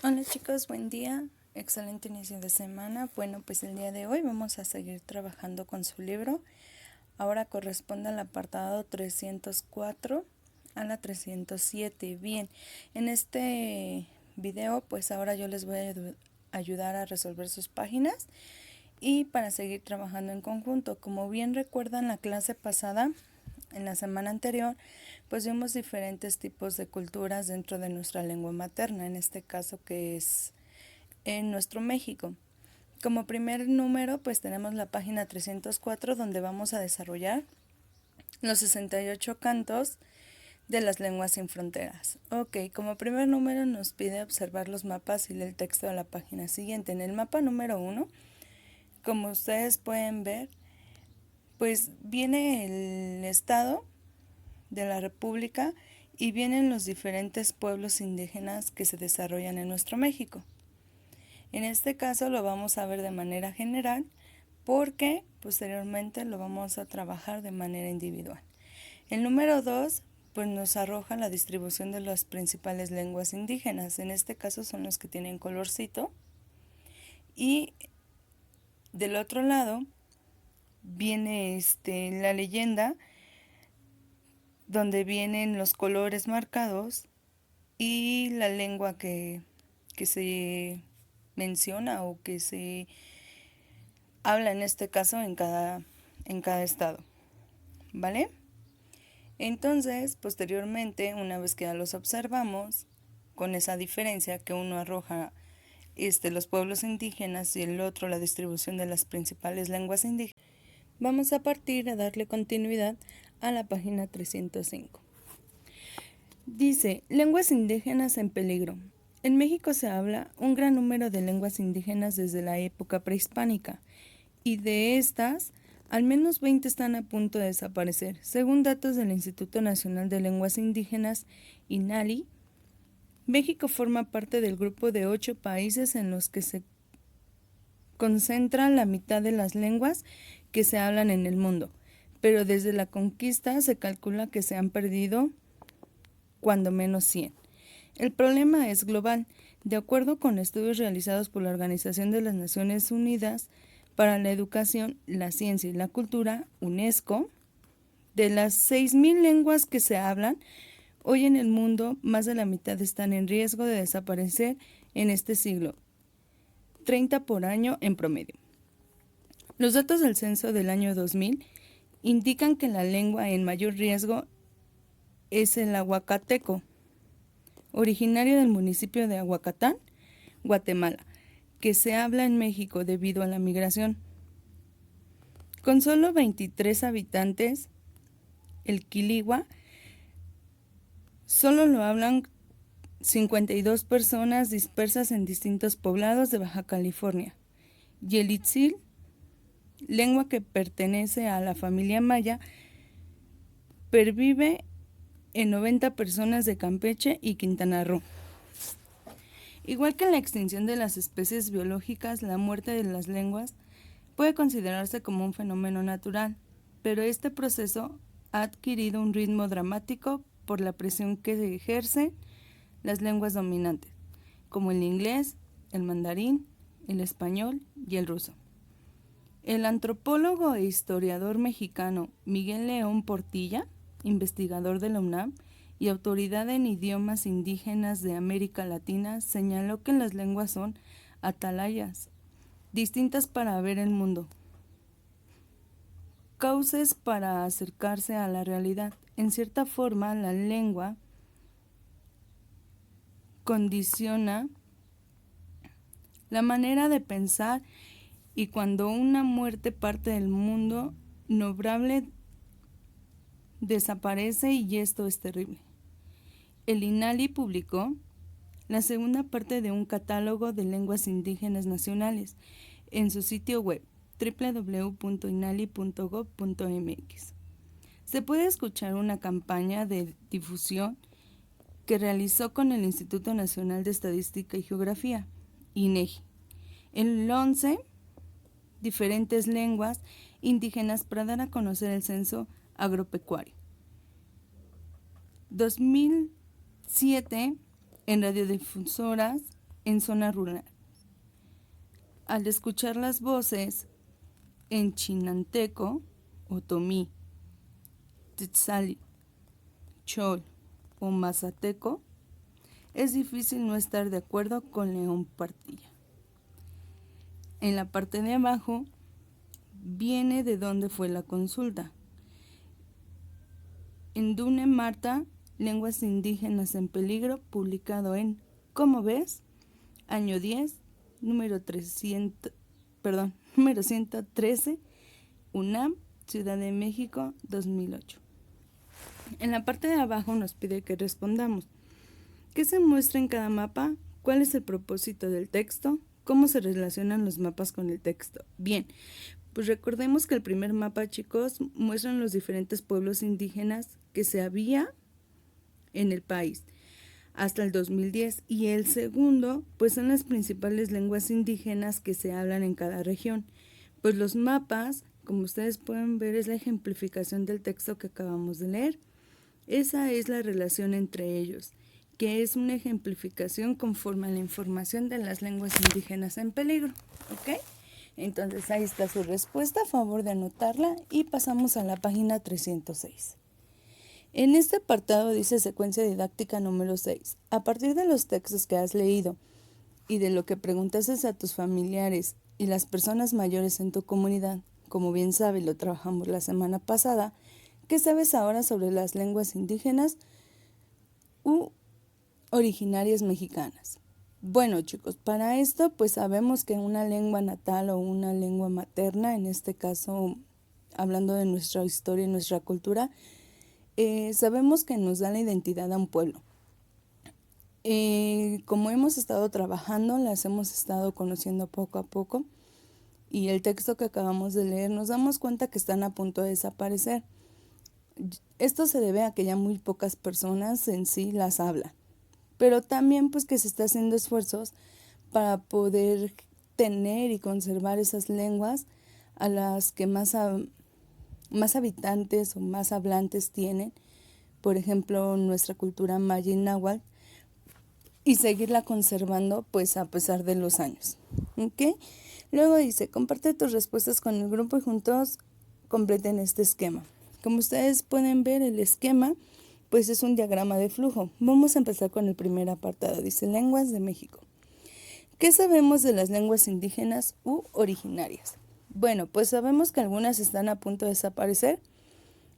Hola chicos, buen día, excelente inicio de semana. Bueno, pues el día de hoy vamos a seguir trabajando con su libro. Ahora corresponde al apartado 304 a la 307. Bien, en este video pues ahora yo les voy a ayudar a resolver sus páginas y para seguir trabajando en conjunto. Como bien recuerdan la clase pasada, en la semana anterior, pues vimos diferentes tipos de culturas dentro de nuestra lengua materna, en este caso que es en nuestro México. Como primer número, pues tenemos la página 304 donde vamos a desarrollar los 68 cantos de las lenguas sin fronteras. Ok, como primer número nos pide observar los mapas y leer el texto de la página siguiente. En el mapa número 1, como ustedes pueden ver, pues viene el estado de la República y vienen los diferentes pueblos indígenas que se desarrollan en nuestro México. En este caso lo vamos a ver de manera general porque posteriormente lo vamos a trabajar de manera individual. El número 2 pues nos arroja la distribución de las principales lenguas indígenas. En este caso son los que tienen colorcito. Y del otro lado viene la leyenda donde vienen los colores marcados y la lengua que se menciona o que se habla en este caso en cada estado, ¿vale? Entonces, posteriormente, una vez que ya los observamos, con esa diferencia que uno arroja los pueblos indígenas y el otro la distribución de las principales lenguas indígenas, vamos a partir a darle continuidad a la página 305. Dice, lenguas indígenas en peligro. En México se habla un gran número de lenguas indígenas desde la época prehispánica, y de estas, al menos 20 están a punto de desaparecer. Según datos del Instituto Nacional de Lenguas Indígenas, INALI, México forma parte del grupo de 8 países en los que se concentra la mitad de las lenguas que se hablan en el mundo, pero desde la conquista se calcula que se han perdido cuando menos 100. El problema es global. De acuerdo con estudios realizados por la Organización de las Naciones Unidas para la Educación, la Ciencia y la Cultura, UNESCO, de las 6.000 lenguas que se hablan, hoy en el mundo más de la mitad están en riesgo de desaparecer en este siglo, 30 por año en promedio. Los datos del censo del año 2000 indican que la lengua en mayor riesgo es el aguacateco, originario del municipio de Aguacatán, Guatemala, que se habla en México debido a la migración. Con solo 23 habitantes, el quiligua solo lo hablan 52 personas dispersas en distintos poblados de Baja California, y el itzil, lengua que pertenece a la familia maya, pervive en 90 personas de Campeche y Quintana Roo. Igual que en la extinción de las especies biológicas, la muerte de las lenguas puede considerarse como un fenómeno natural, pero este proceso ha adquirido un ritmo dramático por la presión que ejercen las lenguas dominantes, como el inglés, el mandarín, el español y el ruso. El antropólogo e historiador mexicano Miguel León Portilla, investigador de la UNAM y autoridad en idiomas indígenas de América Latina, señaló que las lenguas son atalayas, distintas para ver el mundo, cauces para acercarse a la realidad. En cierta forma, la lengua condiciona la manera de pensar, y cuando una muerte parte del mundo nombrable desaparece, y esto es terrible. El INALI publicó la segunda parte de un catálogo de lenguas indígenas nacionales en su sitio web www.inali.gov.mx. Se puede escuchar una campaña de difusión que realizó con el Instituto Nacional de Estadística y Geografía, INEGI, en 11 diferentes lenguas indígenas para dar a conocer el censo agropecuario. 2007, en radiodifusoras en zona rural. Al escuchar las voces en chinanteco, otomí, tzotzili, chol o mazateco, es difícil no estar de acuerdo con León Portilla. En la parte de abajo viene de dónde fue la consulta. En Dune Marta, Lenguas Indígenas en Peligro, publicado en ¿Cómo ves? Año 10, número 113, UNAM, Ciudad de México, 2008. En la parte de abajo nos pide que respondamos. ¿Qué se muestra en cada mapa? ¿Cuál es el propósito del texto? ¿Cómo se relacionan los mapas con el texto? Bien, pues recordemos que el primer mapa, chicos, muestra los diferentes pueblos indígenas que se había en el país hasta el 2010, y el segundo, pues son las principales lenguas indígenas que se hablan en cada región. Pues los mapas, como ustedes pueden ver, es la ejemplificación del texto que acabamos de leer. Esa es la relación entre ellos, que es una ejemplificación conforme a la información de las lenguas indígenas en peligro, ¿ok? Entonces ahí está su respuesta, a favor de anotarla, y pasamos a la página 306. En este apartado dice secuencia didáctica número 6. A partir de los textos que has leído y de lo que preguntaste a tus familiares y las personas mayores en tu comunidad, como bien sabes, lo trabajamos la semana pasada, ¿qué sabes ahora sobre las lenguas indígenas u originarias mexicanas? Bueno, chicos, para esto pues sabemos que una lengua natal o una lengua materna, en este caso hablando de nuestra historia y nuestra cultura, sabemos que nos da la identidad a un pueblo. Como hemos estado trabajando, las hemos estado conociendo poco a poco, y el texto que acabamos de leer nos damos cuenta que están a punto de desaparecer. Esto se debe a que ya muy pocas personas en sí las hablan, pero también pues que se está haciendo esfuerzos para poder tener y conservar esas lenguas a las que más habitantes o más hablantes tienen, por ejemplo nuestra cultura maya y náhuatl, y seguirla conservando pues a pesar de los años, ¿ok? Luego dice, comparte tus respuestas con el grupo y juntos completen este esquema. Como ustedes pueden ver, el esquema pues es un diagrama de flujo. Vamos a empezar con el primer apartado, dice lenguas de México. ¿Qué sabemos de las lenguas indígenas u originarias? Bueno, pues sabemos que algunas están a punto de desaparecer,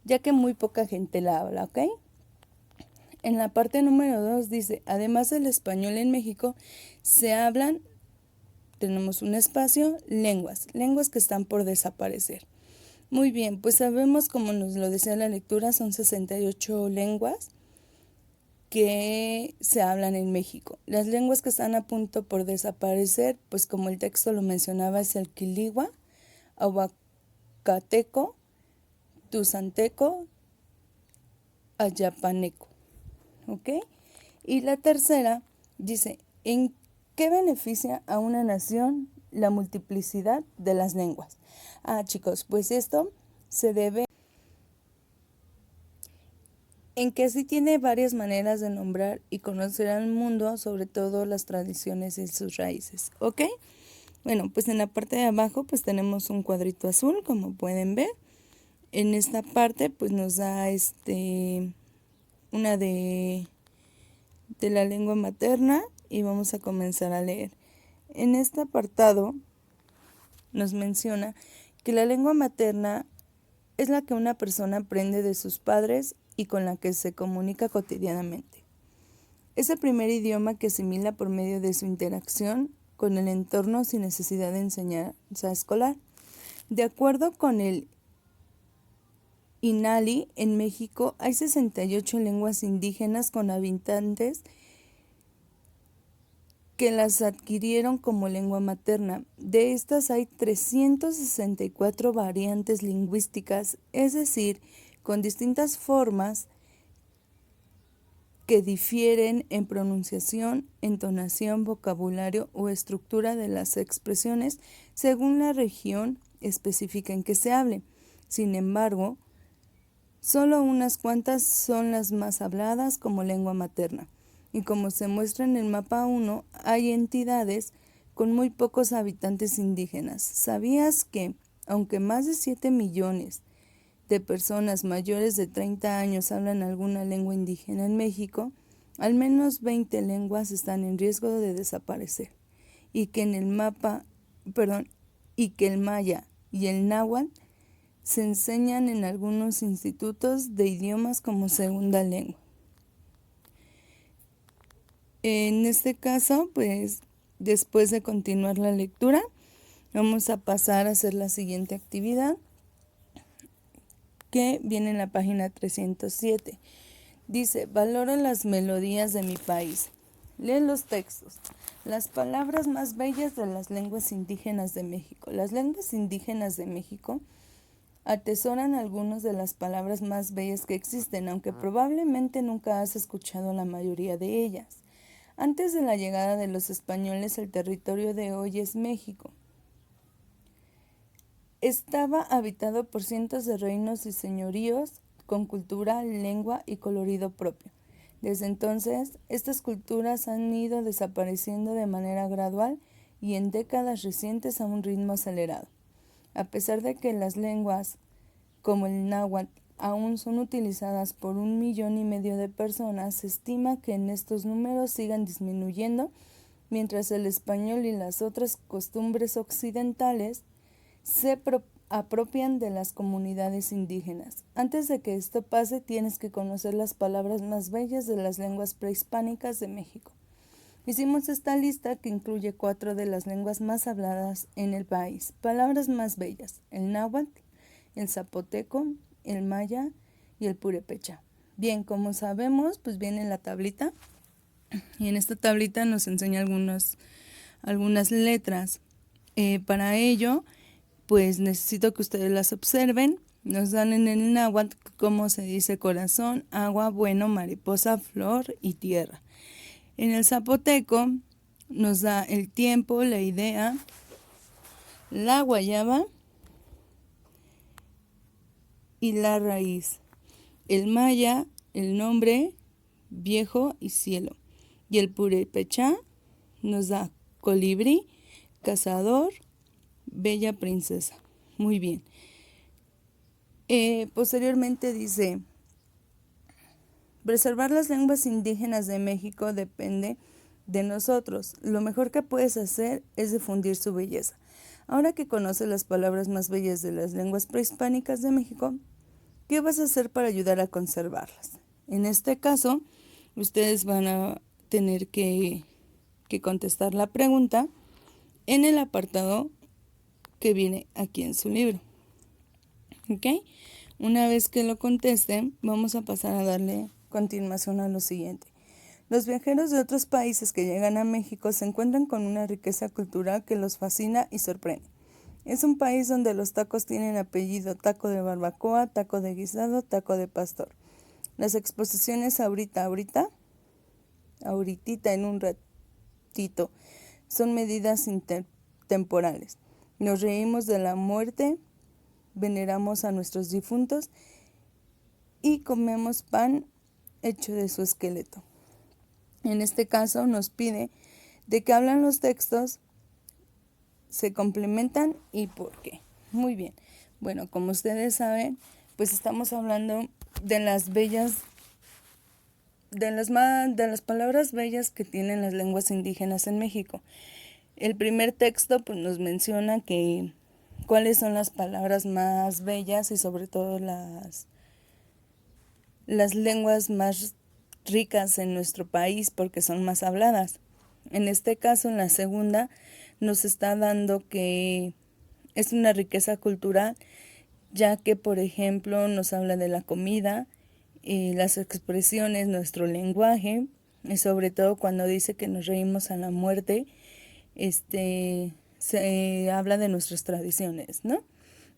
ya que muy poca gente la habla, ¿ok? En la parte número 2 dice, además del español en México, se hablan, tenemos un espacio, lenguas que están por desaparecer. Muy bien, pues sabemos, como nos lo decía la lectura, son 68 lenguas que se hablan en México. Las lenguas que están a punto por desaparecer, pues como el texto lo mencionaba, es el quiligua, ahuacateco, tuzanteco, ayapaneco, ¿ok? Y la tercera dice, ¿en qué beneficia a una nación la multiplicidad de las lenguas? Chicos, pues esto se debe en que sí tiene varias maneras de nombrar y conocer al mundo, sobre todo las tradiciones y sus raíces, ¿ok? Bueno, pues en la parte de abajo pues tenemos un cuadrito azul, como pueden ver. En esta parte pues nos da una de la lengua materna, y vamos a comenzar a leer. En este apartado nos menciona que la lengua materna es la que una persona aprende de sus padres y con la que se comunica cotidianamente. Es el primer idioma que asimila por medio de su interacción con el entorno sin necesidad de enseñanza escolar. De acuerdo con el INALI, en México hay 68 lenguas indígenas con habitantes que las adquirieron como lengua materna. De estas hay 364 variantes lingüísticas, es decir, con distintas formas que difieren en pronunciación, entonación, vocabulario o estructura de las expresiones según la región específica en que se hable. Sin embargo, solo unas cuantas son las más habladas como lengua materna. y como se muestra en el mapa 1, hay entidades con muy pocos habitantes indígenas. ¿Sabías que, aunque más de 7 millones de personas mayores de 30 años hablan alguna lengua indígena en México, al menos 20 lenguas están en riesgo de desaparecer? Y que y que el maya y el náhuatl se enseñan en algunos institutos de idiomas como segunda lengua. En este caso, pues después de continuar la lectura, vamos a pasar a hacer la siguiente actividad que viene en la página 307. Dice, valoro las melodías de mi país. Lee los textos. Las palabras más bellas de las lenguas indígenas de México. Las lenguas indígenas de México atesoran algunas de las palabras más bellas que existen, aunque probablemente nunca has escuchado la mayoría de ellas. Antes de la llegada de los españoles, el territorio de hoy es México. Estaba habitado por cientos de reinos y señoríos con cultura, lengua y colorido propio. Desde entonces, estas culturas han ido desapareciendo de manera gradual y en décadas recientes a un ritmo acelerado. A pesar de que las lenguas, como el náhuatl, aún son utilizadas por 1,5 millones de personas, se estima que en estos números sigan disminuyendo, mientras el español y las otras costumbres occidentales se apropian de las comunidades indígenas. Antes de que esto pase, tienes que conocer las palabras más bellas de las lenguas prehispánicas de México. Hicimos esta lista que incluye 4 de las lenguas más habladas en el país. Palabras más bellas: el náhuatl, el zapoteco, el maya y el purépecha. Bien, como sabemos, pues viene la tablita y en esta tablita nos enseña algunas letras. Para ello, pues necesito que ustedes las observen. Nos dan en el náhuatl cómo se dice corazón, agua, bueno, mariposa, flor y tierra. En el zapoteco nos da el tiempo, la idea, la guayaba y la raíz. El maya, el nombre, viejo y cielo. Y el purépecha nos da colibrí, cazador, bella princesa. Muy bien. Posteriormente dice, preservar las lenguas indígenas de México depende de nosotros. Lo mejor que puedes hacer es difundir su belleza. Ahora que conoces las palabras más bellas de las lenguas prehispánicas de México, ¿qué vas a hacer para ayudar a conservarlas? En este caso, ustedes van a tener que contestar la pregunta en el apartado que viene aquí en su libro. ¿Ok? Una vez que lo contesten, vamos a pasar a darle continuación a lo siguiente. Los viajeros de otros países que llegan a México se encuentran con una riqueza cultural que los fascina y sorprende. Es un país donde los tacos tienen apellido: taco de barbacoa, taco de guisado, taco de pastor. Las exposiciones ahorita en un ratito, son medidas temporales. Nos reímos de la muerte, veneramos a nuestros difuntos y comemos pan hecho de su esqueleto. En este caso nos pide de qué hablan los textos, se complementan y por qué. Muy bien. Bueno, como ustedes saben, pues estamos hablando de las palabras bellas que tienen las lenguas indígenas en México. El primer texto pues nos menciona que cuáles son las palabras más bellas y sobre todo las lenguas más ricas en nuestro país porque son más habladas. En este caso, en la segunda, nos está dando que es una riqueza cultural, ya que, por ejemplo, nos habla de la comida, las expresiones, nuestro lenguaje, y sobre todo cuando dice que nos reímos a la muerte, se habla de nuestras tradiciones, ¿no?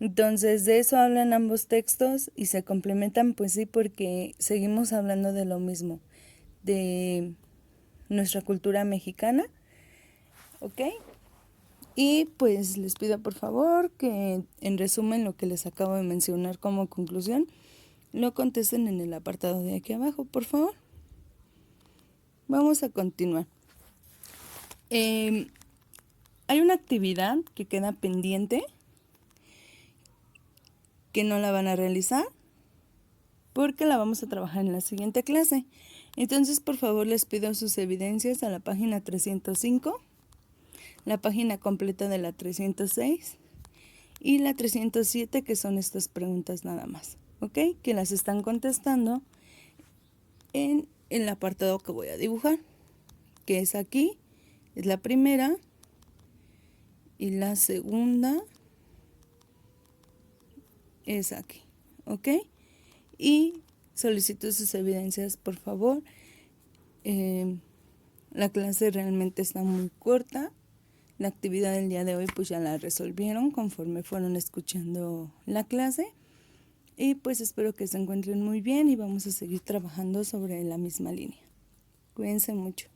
Entonces, de eso hablan ambos textos y se complementan, pues sí, porque seguimos hablando de lo mismo, de nuestra cultura mexicana, ¿ok? Y pues les pido por favor que en resumen lo que les acabo de mencionar como conclusión, lo contesten en el apartado de aquí abajo, por favor. vamos a continuar. Hay una actividad que queda pendiente, que no la van a realizar, porque la vamos a trabajar en la siguiente clase. Entonces, por favor, les pido sus evidencias a la página 305, la página completa de la 306 y la 307, que son estas preguntas nada más, ¿ok? Que las están contestando en el apartado que voy a dibujar, que es aquí, es la primera, y la segunda es aquí, ¿ok? Y solicito sus evidencias, por favor. La clase realmente está muy corta. La actividad del día de hoy pues ya la resolvieron conforme fueron escuchando la clase. Y pues espero que se encuentren muy bien y vamos a seguir trabajando sobre la misma línea. Cuídense mucho.